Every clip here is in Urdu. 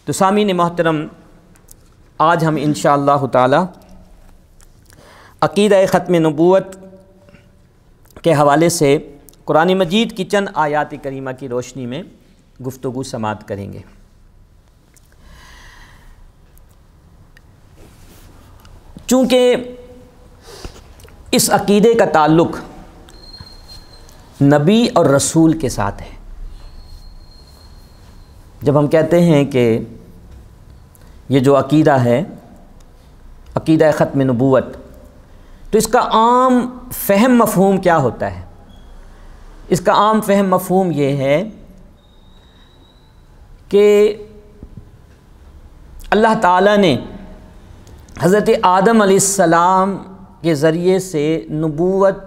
تو سامعین محترم، آج ہم انشاءاللہ تعالی عقیدہ ختم نبوت کے حوالے سے قرآن مجید کی چند آیات کریمہ کی روشنی میں گفتگو سماعت کریں گے۔ چونکہ اس عقیدے کا تعلق نبی اور رسول کے ساتھ ہے، جب ہم کہتے ہیں کہ یہ جو عقیدہ ہے عقیدہ ختم نبوت، تو اس کا عام فہم مفہوم کیا ہوتا ہے؟ اس کا عام فہم مفہوم یہ ہے کہ اللہ تعالیٰ نے حضرت آدم علیہ السلام کے ذریعے سے نبوت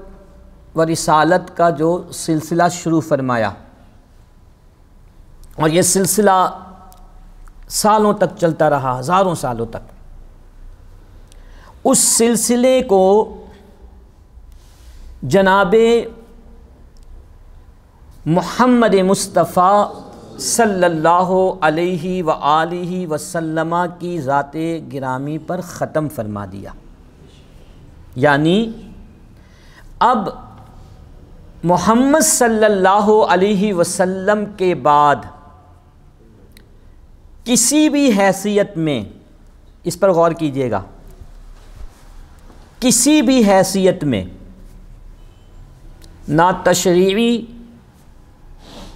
و رسالت کا جو سلسلہ شروع فرمایا، اور یہ سلسلہ سالوں تک چلتا رہا، ہزاروں سالوں تک۔ اس سلسلے کو جناب محمد مصطفیٰ صلی اللہ علیہ وآلہ وسلم کی ذات گرامی پر ختم فرما دیا۔ یعنی اب محمد صلی اللہ علیہ وسلم کے بعد کسی بھی حیثیت میں، اس پر غور کیجئے گا، کسی بھی حیثیت میں نہ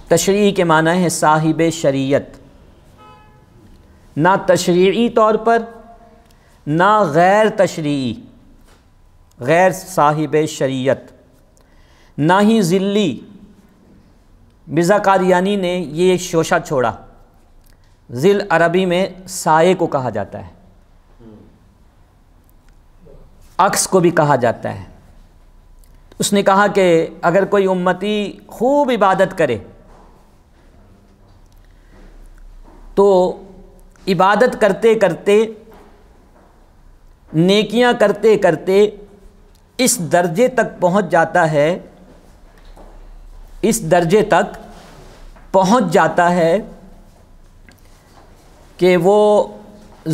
تشریعی کے معنی ہے صاحب شریعت، نہ تشریعی طور پر، نہ غیر تشریعی، غیر صاحب شریعت، نہ ہی ذلی۔ مرزا قادیانی نے یہ ایک شوشہ چھوڑا، ذل عربی میں سائے کو کہا جاتا ہے، عکس کو بھی کہا جاتا ہے۔ اس نے کہا کہ اگر کوئی امتی خوب عبادت کرے تو عبادت کرتے کرتے، نیکیاں کرتے کرتے اس درجے تک پہنچ جاتا ہے، اس درجے تک پہنچ جاتا ہے کہ وہ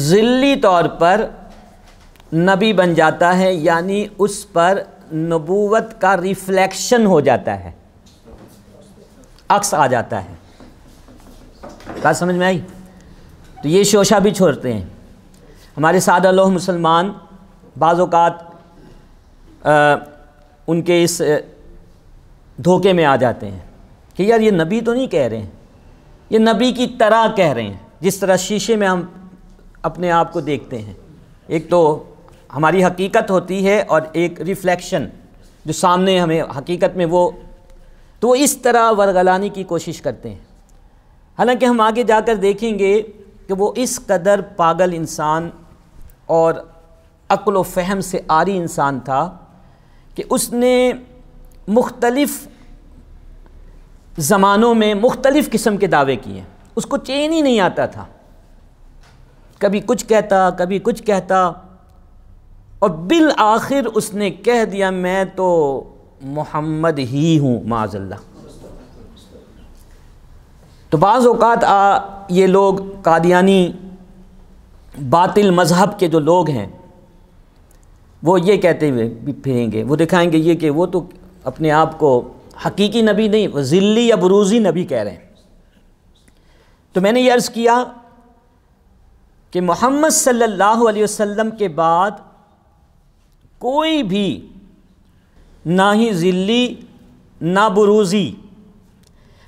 ذلی طور پر نبی بن جاتا ہے، یعنی اس پر نبوت کا ریفلیکشن ہو جاتا ہے، عکس آ جاتا ہے۔ بات سمجھ میں آئی؟ تو یہ شوشہ بھی چھوڑتے ہیں ہمارے سادہ لوح مسلمان۔ بعض اوقات ان کے اس دھوکے میں آ جاتے ہیں کہ یار یہ نبی تو نہیں کہہ رہے ہیں، یہ نبی کی طرح کہہ رہے ہیں، جس طرح شیشے میں ہم اپنے آپ کو دیکھتے ہیں۔ ایک تو ہماری حقیقت ہوتی ہے اور ایک ریفلیکشن جو سامنے ہمیں حقیقت میں وہ اس طرح ورگلانے کی کوشش کرتے ہیں۔ حالانکہ ہم آگے جا کر دیکھیں گے کہ وہ اس قدر پاگل انسان اور عقل و فہم سے عاری انسان تھا کہ اس نے مختلف زمانوں میں مختلف قسم کے دعوے کیے، اس کو چین ہی نہیں آتا تھا، کبھی کچھ کہتا کبھی کچھ کہتا، اور بالآخر اس نے کہہ دیا میں تو محمد ہی ہوں معاذ اللہ۔ تو بعض اوقات یہ لوگ قادیانی باطل مذہب کے جو لوگ ہیں وہ یہ کہتے ہوئے بھی پھریں گے، وہ دکھائیں گے یہ کہ وہ تو اپنے آپ کو حقیقی نبی نہیں، وہ ذلی یا بروزی نبی کہہ رہے ہیں۔ تو میں نے یہ عرض کیا کہ محمد صلی اللہ علیہ وسلم کے بعد کوئی بھی نہ ہی ذلی، نہ بروزی،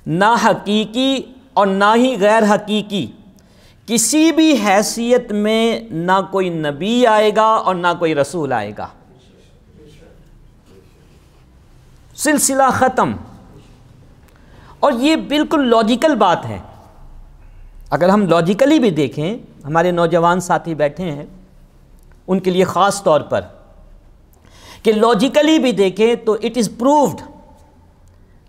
نہ حقیقی اور نہ ہی غیر حقیقی، کسی بھی حیثیت میں نہ کوئی نبی آئے گا اور نہ کوئی رسول آئے گا۔ سلسلہ ختم۔ اور یہ بالکل لاجیکل بات ہے۔ اگر ہم لاجیکلی بھی دیکھیں، ہمارے نوجوان ساتھی بیٹھے ہیں ان کے لیے خاص طور پر، کہ لاجیکلی بھی دیکھیں تو اٹ از پروفڈ،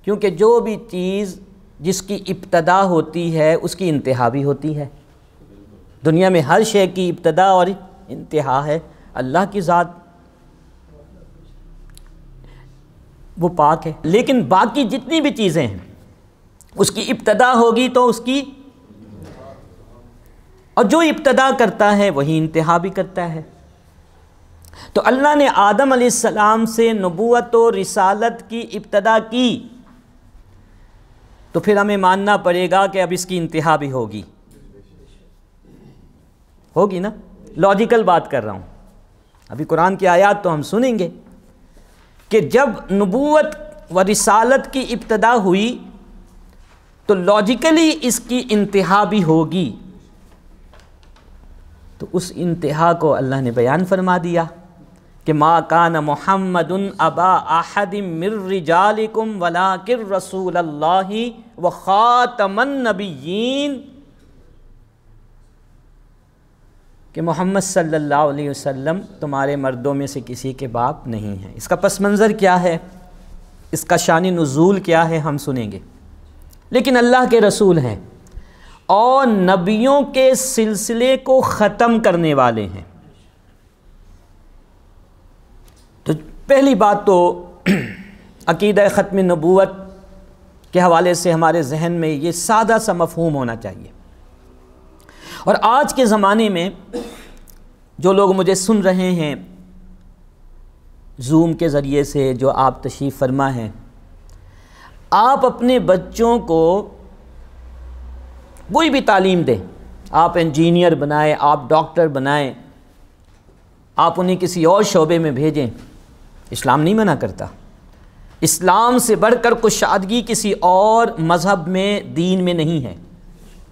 کیونکہ جو بھی چیز جس کی ابتدا ہوتی ہے اس کی انتہا بھی ہوتی ہے۔ دنیا میں ہر شے کی ابتدا اور انتہا ہے۔ اللہ کی ذات وہ پاک ہے، لیکن باقی جتنی بھی چیزیں ہیں اس کی ابتدا ہوگی تو اس کی اور جو ابتدا کرتا ہے وہی انتہا بھی کرتا ہے۔ تو اللہ نے آدم علیہ السلام سے نبوت و رسالت کی ابتدا کی، تو پھر ہمیں ماننا پڑے گا کہ اب اس کی انتہا بھی ہوگی نا، لاجیکل بات کر رہا ہوں۔ ابھی قرآن کی آیات تو ہم سنیں گے کہ جب نبوت و رسالت کی ابتدا ہوئی تو لاجیکلی اس کی انتہا بھی ہوگی، تو اس انتہا کو اللہ نے بیان فرما دیا کہ ما کان محمد ابا احد من رجالکم ولکن رسول اللہ وخاتم النبیین، کہ محمد صلی اللہ علیہ وسلم تمہارے مردوں میں سے کسی کے باپ نہیں ہیں۔ اس کا پس منظر کیا ہے، اس کا شان نزول کیا ہے، ہم سنیں گے، لیکن اللہ کے رسول ہیں اور نبیوں کے سلسلے کو ختم کرنے والے ہیں۔ تو پہلی بات تو عقیدہ ختم نبوت کے حوالے سے ہمارے ذہن میں یہ سادہ سا مفہوم ہونا چاہیے۔ اور آج کے زمانے میں جو لوگ مجھے سن رہے ہیں زوم کے ذریعے سے، جو آپ تشریف فرما ہیں، آپ اپنے بچوں کو کوئی بھی تعلیم دیں، آپ انجینئر بنائیں، آپ ڈاکٹر بنائیں، آپ انہیں کسی اور شعبے میں بھیجیں، اسلام نہیں منع کرتا۔ اسلام سے بڑھ کر کشادگی کسی اور مذہب میں، دین میں نہیں ہے،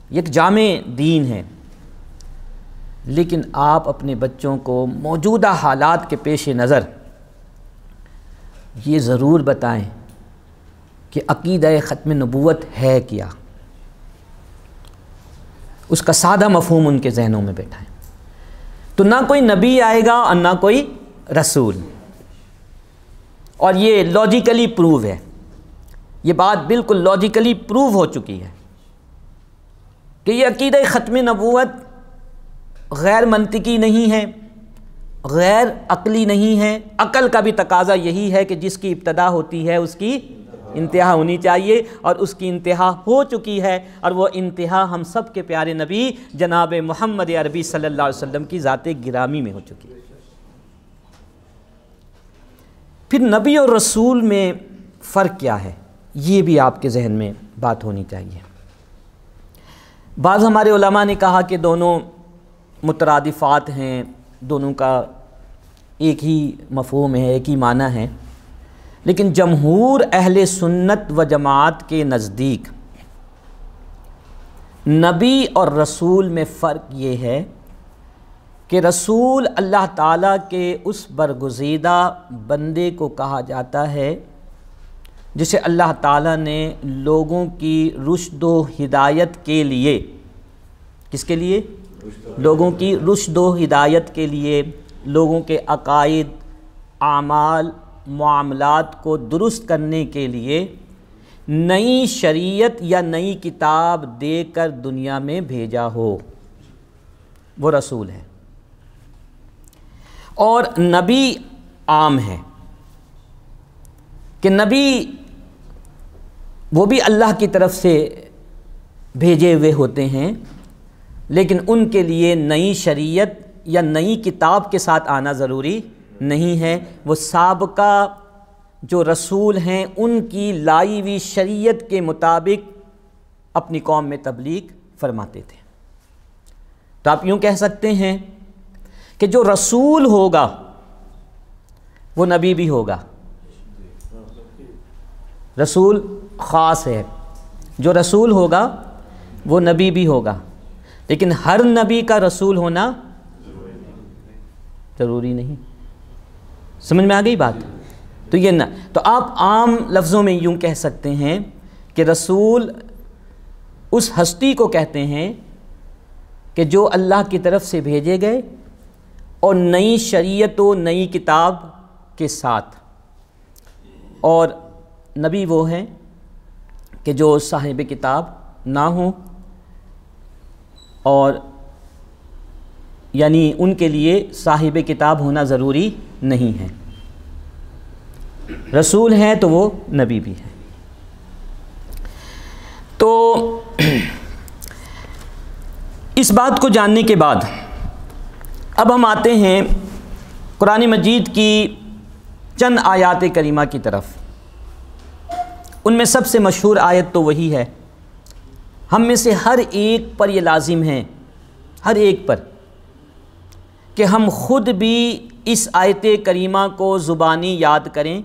یہ ایک جامع دین ہے۔ لیکن آپ اپنے بچوں کو موجودہ حالات کے پیش نظر یہ ضرور بتائیں کہ عقیدہ ختم نبوت ہے کیا، اس کا سادہ مفہوم ان کے ذہنوں میں بیٹھائیں۔ تو نہ کوئی نبی آئے گا اور نہ کوئی رسول، اور یہ لاجیکلی پروو ہے، یہ بات بالکل لاجیکلی پروو ہو چکی ہے کہ یہ عقیدہ ختم نبوت غیر منطقی نہیں ہے، غیر عقلی نہیں ہے۔ عقل کا بھی تقاضا یہی ہے کہ جس کی ابتدا ہوتی ہے اس کی انتہا ہونی چاہیے، اور اس کی انتہا ہو چکی ہے، اور وہ انتہا ہم سب کے پیارے نبی جناب محمد عربی صلی اللہ علیہ وسلم کی ذات گرامی میں ہو چکی ہے۔ پھر نبی اور رسول میں فرق کیا ہے، یہ بھی آپ کے ذہن میں بات ہونی چاہیے۔ بعض ہمارے علماء نے کہا کہ دونوں مترادفات ہیں، دونوں کا ایک ہی مفہوم ہے، ایک ہی معنی ہے، لیکن جمہور اہل سنت و جماعت کے نزدیک نبی اور رسول میں فرق یہ ہے کہ رسول اللہ تعالیٰ کے اس برگزیدہ بندے کو کہا جاتا ہے جسے اللہ تعالیٰ نے لوگوں کی رشد و ہدایت کے لیے، کس کے لیے؟ لوگوں کی رشد و ہدایت کے لیے، لوگوں کے عقائد، اعمال، معاملات کو درست کرنے کے لیے نئی شریعت یا نئی کتاب دے کر دنیا میں بھیجا ہو، وہ رسول ہے۔ اور نبی عام ہے کہ نبی وہ بھی اللہ کی طرف سے بھیجے ہوئے ہوتے ہیں، لیکن ان کے لیے نئی شریعت یا نئی کتاب کے ساتھ آنا ضروری نہیں ہے، وہ سابقہ جو رسول ہیں ان کی لائی ہوئی شریعت کے مطابق اپنی قوم میں تبلیغ فرماتے تھے۔ تو آپ یوں کہہ سکتے ہیں کہ جو رسول ہوگا وہ نبی بھی ہوگا، رسول خاص ہے، جو رسول ہوگا وہ نبی بھی ہوگا، لیکن ہر نبی کا رسول ہونا ضروری نہیں۔ سمجھ میں آ گئی بات؟ تو یہ نہ، تو آپ عام لفظوں میں یوں کہہ سکتے ہیں کہ رسول اس ہستی کو کہتے ہیں کہ جو اللہ کی طرف سے بھیجے گئے اور نئی شریعت و نئی کتاب کے ساتھ، اور نبی وہ ہیں کہ جو صاحب کتاب نہ ہوں، اور یعنی ان کے لیے صاحب کتاب ہونا ضروری نہیں ہے، رسول ہیں تو وہ نبی بھی ہیں۔ تو اس بات کو جاننے کے بعد اب ہم آتے ہیں قرآن مجید کی چند آیات کریمہ کی طرف۔ ان میں سب سے مشہور آیت تو وہی ہے، ہم میں سے ہر ایک پر یہ لازم ہے، ہر ایک پر، کہ ہم خود بھی اس آیت کریمہ کو زبانی یاد کریں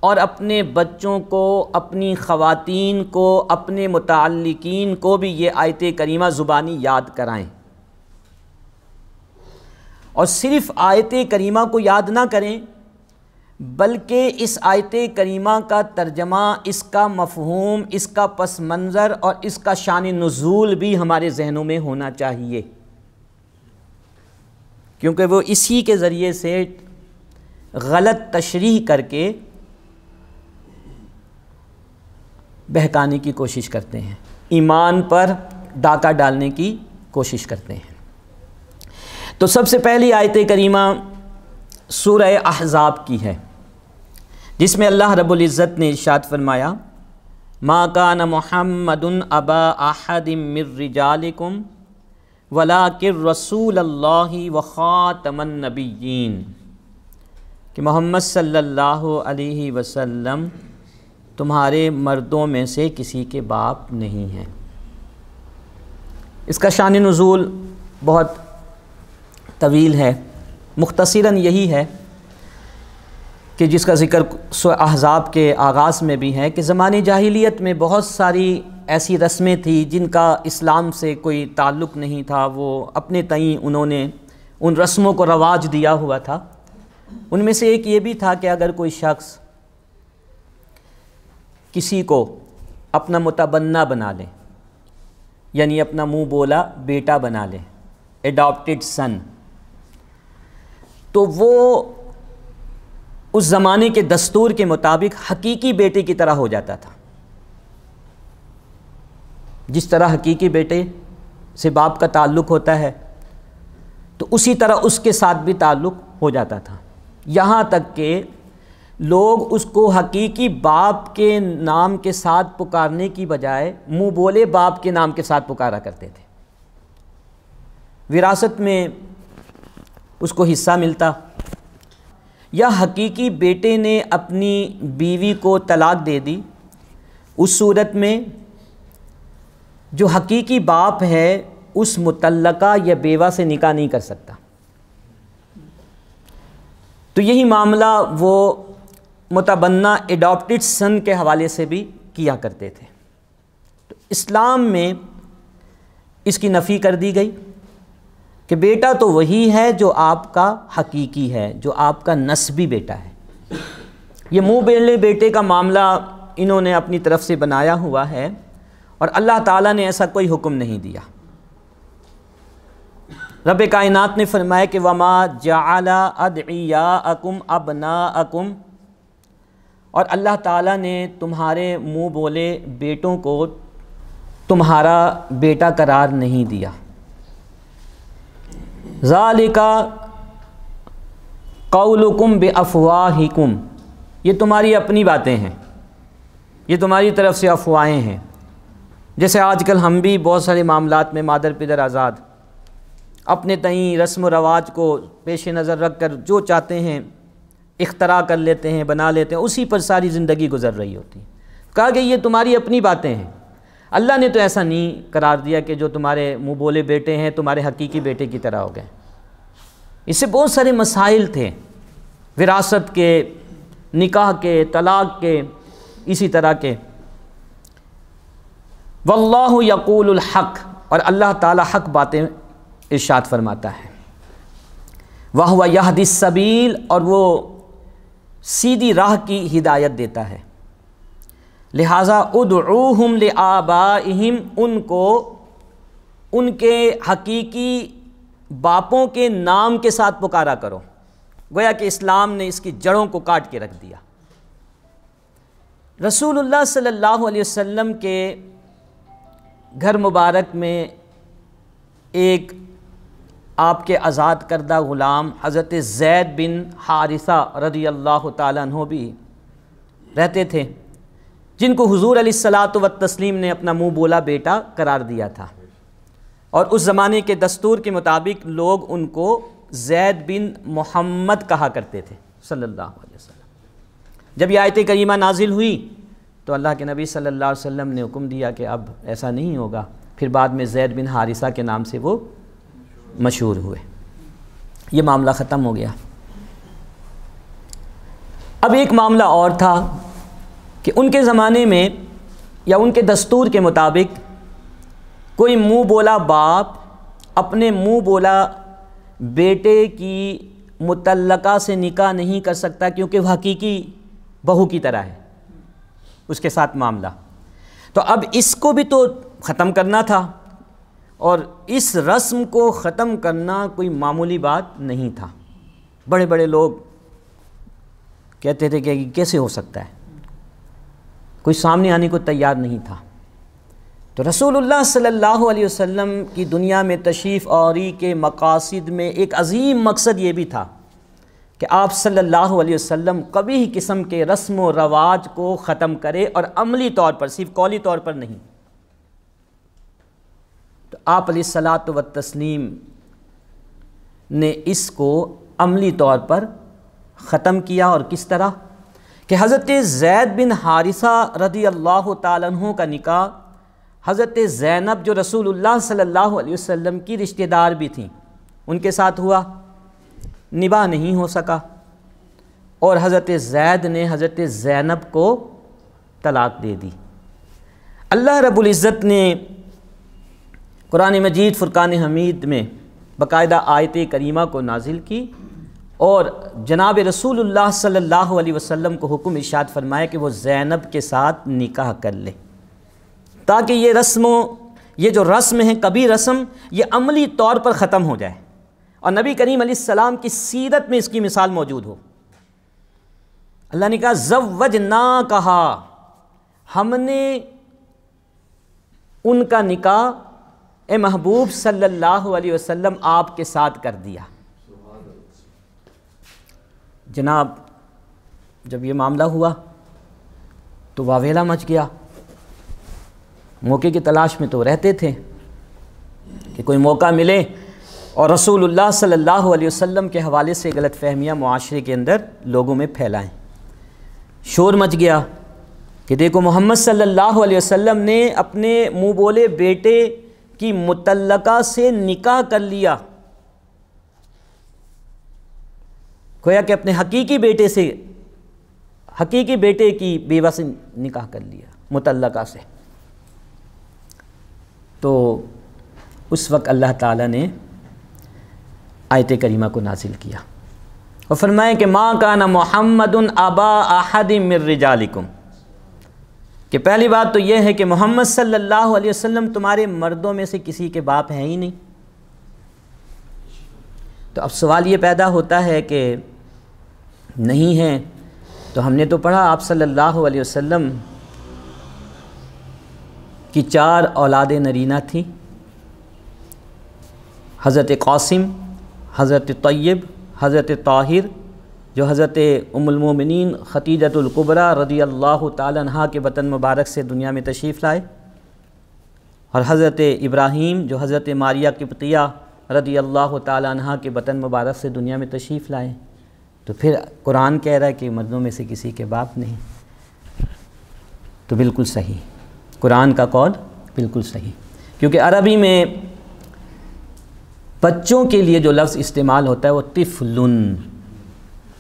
اور اپنے بچوں کو، اپنی خواتین کو، اپنے متعلقین کو بھی یہ آیت کریمہ زبانی یاد کرائیں۔ اور صرف آیت کریمہ کو یاد نہ کریں بلکہ اس آیت کریمہ کا ترجمہ، اس کا مفہوم، اس کا پس منظر اور اس کا شان نزول بھی ہمارے ذہنوں میں ہونا چاہیے، کیونکہ وہ اسی کے ذریعے سے غلط تشریح کر کے بہکانے کی کوشش کرتے ہیں، ایمان پر ڈاکہ ڈالنے کی کوشش کرتے ہیں۔ تو سب سے پہلی آیت کریمہ سورہ احزاب کی ہے، جس میں اللہ رب العزت نے ارشاد فرمایا، ما کان محمد ابا احد من رجالکم ولکن رسول اللہ وخاتم النبیین، کہ محمد صلی اللہ علیہ وسلم تمہارے مردوں میں سے کسی کے باپ نہیں ہیں۔ اس کا شان نزول بہت طویل ہے، مختصراً یہی ہے کہ جس کا ذکر سورہ احزاب کے آغاز میں بھی ہے، کہ زمانے جاہلیت میں بہت ساری ایسی رسمیں تھیں جن کا اسلام سے کوئی تعلق نہیں تھا، وہ اپنے تئیں انہوں نے ان رسموں کو رواج دیا ہوا تھا۔ ان میں سے ایک یہ بھی تھا کہ اگر کوئی شخص کسی کو اپنا متبنہ بنا لے، یعنی اپنا منہ بولا بیٹا بنا لے، ایڈاپٹڈ سن، تو وہ اس زمانے کے دستور کے مطابق حقیقی بیٹے کی طرح ہو جاتا تھا۔ جس طرح حقیقی بیٹے سے باپ کا تعلق ہوتا ہے تو اسی طرح اس کے ساتھ بھی تعلق ہو جاتا تھا، یہاں تک کہ لوگ اس کو حقیقی باپ کے نام کے ساتھ پکارنے کی بجائے منہ بولے باپ کے نام کے ساتھ پکارا کرتے تھے۔ وراثت میں اس کو حصہ ملتا، یا حقیقی بیٹے نے اپنی بیوی کو طلاق دے دی، اس صورت میں جو حقیقی باپ ہے اس مطلقہ یا بیوہ سے نکاح نہیں کر سکتا۔ تو یہی معاملہ وہ متبنہ ایڈاپٹڈ سن کے حوالے سے بھی کیا کرتے تھے۔ تو اسلام میں اس کی نفی کر دی گئی کہ بیٹا تو وہی ہے جو آپ کا حقیقی ہے، جو آپ کا نسبی بیٹا ہے۔ یہ منہ بولے بیٹے کا معاملہ انہوں نے اپنی طرف سے بنایا ہوا ہے، اور اللہ تعالیٰ نے ایسا کوئی حکم نہیں دیا۔ رب کائنات نے فرمایا کہ وَمَا جَعَلَ أَدْعِيَاءَكُمْ أَبْنَاءَكُمْ، اور اللہ تعالیٰ نے تمہارے منہ بولے بیٹوں کو تمہارا بیٹا قرار نہیں دیا۔ ذَلِكَ قَوْلُكُمْ بِأَفْوَاهِكُمْ، یہ تمہاری اپنی باتیں ہیں، یہ تمہاری طرف سے افواہیں ہیں۔ جیسے آج کل ہم بھی بہت سارے معاملات میں مادر پدر آزاد اپنے تئیں رسم و رواج کو پیش نظر رکھ کر جو چاہتے ہیں اختراع کر لیتے ہیں، بنا لیتے ہیں، اسی پر ساری زندگی گزر رہی ہوتی ہے۔ کہا کہ یہ تمہاری اپنی باتیں ہیں، اللہ نے تو ایسا نہیں قرار دیا کہ جو تمہارے منہ بولے بیٹے ہیں تمہارے حقیقی بیٹے کی طرح ہو گئے۔ اس سے بہت سارے مسائل تھے، وراثت کے، نکاح کے، طلاق کے، اسی طرح کے۔ واللہ یقول الحق، اور اللہ تعالی حق باتیں ارشاد فرماتا ہے۔ وہو یہدی السبیل، اور وہ سیدھی راہ کی ہدایت دیتا ہے۔ لہٰذا ادعوہم لآبائہم، ان کو ان کے حقیقی باپوں کے نام کے ساتھ پکارا کرو۔ گویا کہ اسلام نے اس کی جڑوں کو کاٹ کے رکھ دیا۔ رسول اللہ صلی اللہ علیہ وسلم کے گھر مبارک میں ایک آپ کے آزاد کردہ غلام حضرت زید بن حارثہ رضی اللہ تعالیٰ عنہ بھی رہتے تھے، جن کو حضور علیہ الصلاۃ والتسلیم نے اپنا منہ بولا بیٹا قرار دیا تھا۔ اور اس زمانے کے دستور کے مطابق لوگ ان کو زید بن محمد کہا کرتے تھے صلی اللہ علیہ وسلم۔ جب یہ آیت کریمہ نازل ہوئی تو اللہ کے نبی صلی اللہ علیہ وسلم نے حکم دیا کہ اب ایسا نہیں ہوگا، پھر بعد میں زید بن حارثہ کے نام سے وہ مشہور ہوئے۔ یہ معاملہ ختم ہو گیا۔ اب ایک معاملہ اور تھا کہ ان کے زمانے میں یا ان کے دستور کے مطابق کوئی منہ بولا باپ اپنے منہ بولا بیٹے کی مطلقہ سے نکاح نہیں کر سکتا، کیونکہ وہ حقیقی بہو کی طرح ہے اس کے ساتھ معاملہ۔ تو اب اس کو بھی تو ختم کرنا تھا، اور اس رسم کو ختم کرنا کوئی معمولی بات نہیں تھا۔ بڑے بڑے لوگ کہتے تھے کہ یہ کیسے ہو سکتا ہے، کوئی سامنے آنے کو تیار نہیں تھا۔ تو رسول اللہ صلی اللہ علیہ وسلم کی دنیا میں تشریف آوری کے مقاصد میں ایک عظیم مقصد یہ بھی تھا کہ آپ صلی اللہ علیہ وسلم قبیح قسم کے رسم و رواج کو ختم کرے، اور عملی طور پر، صرف قولی طور پر نہیں۔ تو آپ علیہ الصلاۃ والتسلیم نے اس کو عملی طور پر ختم کیا، اور کس طرح کہ حضرت زید بن حارثہ رضی اللہ تعالیٰ عنہ کا نکاح حضرت زینب جو رسول اللہ صلی اللہ علیہ وسلم کی رشتہ دار بھی تھیں ان کے ساتھ ہوا، نباہ نہیں ہو سکا، اور حضرت زید نے حضرت زینب کو طلاق دے دی۔ اللہ رب العزت نے قرآن مجید فرقان حمید میں باقاعدہ آیت کریمہ کو نازل کی، اور جناب رسول اللہ صلی اللہ علیہ وسلم کو حکم ارشاد فرمایا کہ وہ زینب کے ساتھ نکاح کر لے، تاکہ یہ جو رسم ہے کبھی رسم، یہ عملی طور پر ختم ہو جائے، اور نبی کریم علیہ السلام کی سیرت میں اس کی مثال موجود ہو۔ اللہ نے کہا زوجناکہا، ہم نے ان کا نکاح اے محبوب صلی اللہ علیہ وسلم آپ کے ساتھ کر دیا۔ جناب جب یہ معاملہ ہوا تو واویلا مچ گیا، موقع کی تلاش میں تو رہتے تھے کہ کوئی موقع ملے اور رسول اللہ صلی اللہ علیہ وسلم کے حوالے سے غلط فہمیاں معاشرے کے اندر لوگوں میں پھیلائیں۔ شور مچ گیا کہ دیکھو محمد صلی اللہ علیہ وسلم نے اپنے منہ بولے بیٹے کی مطلقہ سے نکاح کر لیا، گویا کہ اپنے حقیقی بیٹے کی بیوہ سے نکاح کر لیا مطلقہ سے۔ تو اس وقت اللہ تعالیٰ نے آیت کریمہ کو نازل کیا اور فرمایا کہ ما کان محمد ابا احد من رجالکم، کہ پہلی بات تو یہ ہے کہ محمد صلی اللہ علیہ وسلم تمہارے مردوں میں سے کسی کے باپ ہیں ہی نہیں۔ تو اب سوال یہ پیدا ہوتا ہے کہ نہیں ہیں، تو ہم نے تو پڑھا آپ صلی اللہ علیہ وسلم کی 4 اولاد نرینہ تھی، حضرت قاسم، حضرت طیب، حضرت طاہر، جو حضرت ام المومنین خدیجۃ الکبریٰ رضی اللہ تعالی عنہا کے وطن مبارک سے دنیا میں تشریف لائے، اور حضرت ابراہیم جو حضرت ماریہ قبطیہ رضی اللہ تعالی عنہا کے وطن مبارک سے دنیا میں تشریف لائے۔ تو پھر قرآن کہہ رہا ہے کہ مردوں میں سے کسی کے باپ نہیں، تو بالکل صحیح، قرآن کا قول بالکل صحیح، کیونکہ عربی میں بچوں کے لیے جو لفظ استعمال ہوتا ہے وہ طفلن،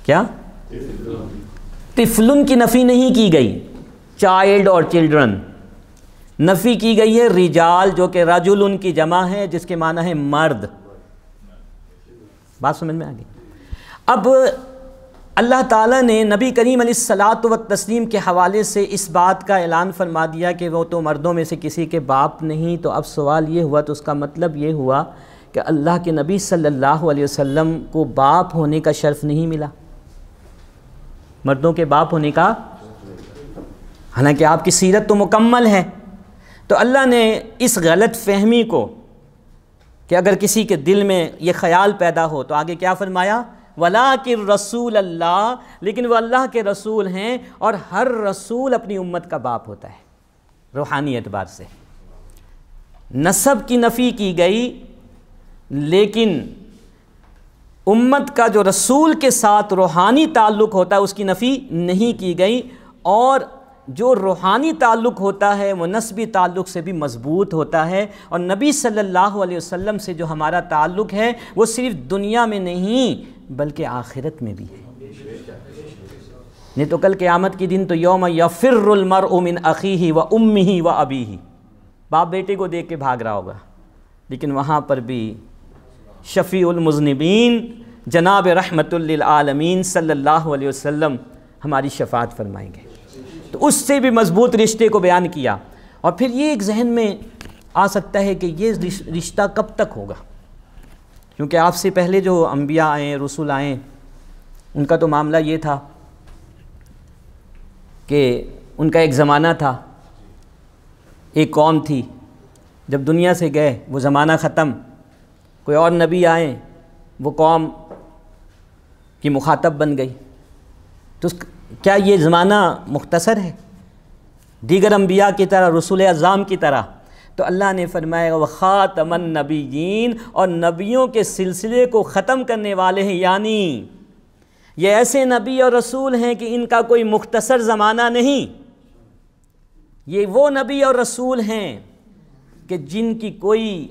کیا طفلن کی نفی نہیں کی گئی، چائلڈ اور چلڈرن، نفی کی گئی ہے رجال جو کہ رجلن کی جمع ہے جس کے معنی ہے مرد۔ بات سمجھ میں آ گئی؟ اب اللہ تعالیٰ نے نبی کریم علیہ الصلاۃ والتسلیم کے حوالے سے اس بات کا اعلان فرما دیا کہ وہ تو مردوں میں سے کسی کے باپ نہیں۔ تو اب سوال یہ ہوا، تو اس کا مطلب یہ ہوا کہ اللہ کے نبی صلی اللہ علیہ وسلم کو باپ ہونے کا شرف نہیں ملا، مردوں کے باپ ہونے کا، حالانکہ آپ کی سیرت تو مکمل ہے۔ تو اللہ نے اس غلط فہمی کو کہ اگر کسی کے دل میں یہ خیال پیدا ہو تو آگے کیا فرمایا، وَلَٰكِن رسول اللہ، لیکن وہ اللہ کے رسول ہیں، اور ہر رسول اپنی امت کا باپ ہوتا ہے روحانی اعتبار سے۔ نسب کی نفی کی گئی، لیکن امت کا جو رسول کے ساتھ روحانی تعلق ہوتا ہے اس کی نفی نہیں کی گئی، اور جو روحانی تعلق ہوتا ہے وہ نسبی تعلق سے بھی مضبوط ہوتا ہے، اور نبی صلی اللہ علیہ وسلم سے جو ہمارا تعلق ہے وہ صرف دنیا میں نہیں بلکہ آخرت میں بھی ہے۔ نہیں تو کل قیامت کے دن تو یوم یفر المرء من اخیہ و امہ و ابیہ، باپ بیٹے کو دیکھ کے بھاگ رہا ہوگا، لیکن وہاں پر بھی شفیع المذنبین جناب رحمت للعالمین صلی اللہ علیہ وسلم ہماری شفاعت فرمائیں گے۔ تو اس سے بھی مضبوط رشتے کو بیان کیا، اور پھر یہ ایک ذہن میں آ سکتا ہے کہ یہ رشتہ کب تک ہوگا، کیونکہ آپ سے پہلے جو انبیاء آئے، رسول آئے، ان کا تو معاملہ یہ تھا کہ ان کا ایک زمانہ تھا، ایک قوم تھی، جب دنیا سے گئے وہ زمانہ ختم، کوئی اور نبی آئے، وہ قوم کی مخاطب بن گئی، تو کیا یہ زمانہ مختصر ہے دیگر انبیاء کی طرح، رسول اعظام کی طرح؟ تو اللہ نے فرمایا وَخَاتَمَ النَّبِيِّينَ، اور نبیوں کے سلسلے کو ختم کرنے والے ہیں، یعنی یہ ایسے نبی اور رسول ہیں کہ ان کا کوئی مختصر زمانہ نہیں، یہ وہ نبی اور رسول ہیں کہ جن کی کوئی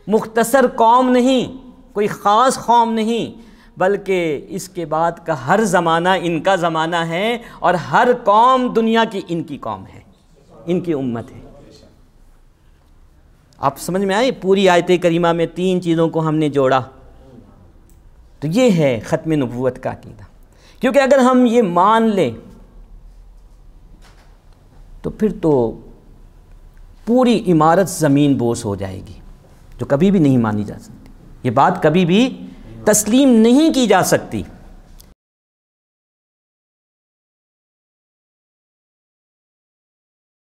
مختصر قوم نہیں، کوئی خاص قوم نہیں، بلکہ اس کے بعد کا ہر زمانہ ان کا زمانہ ہے، اور ہر قوم دنیا کی ان کی قوم ہے، ان کی امت ہے۔ آپ سمجھ میں آئے؟ پوری آیت کریمہ میں 3 چیزوں کو ہم نے جوڑا، تو یہ ہے ختم نبوت کا عقیدہ۔ کیونکہ اگر ہم یہ مان لیں تو پھر تو پوری عمارت زمین بوس ہو جائے گی، جو کبھی بھی نہیں مانی جا سکتی، یہ بات کبھی بھی تسلیم نہیں کی جا سکتی۔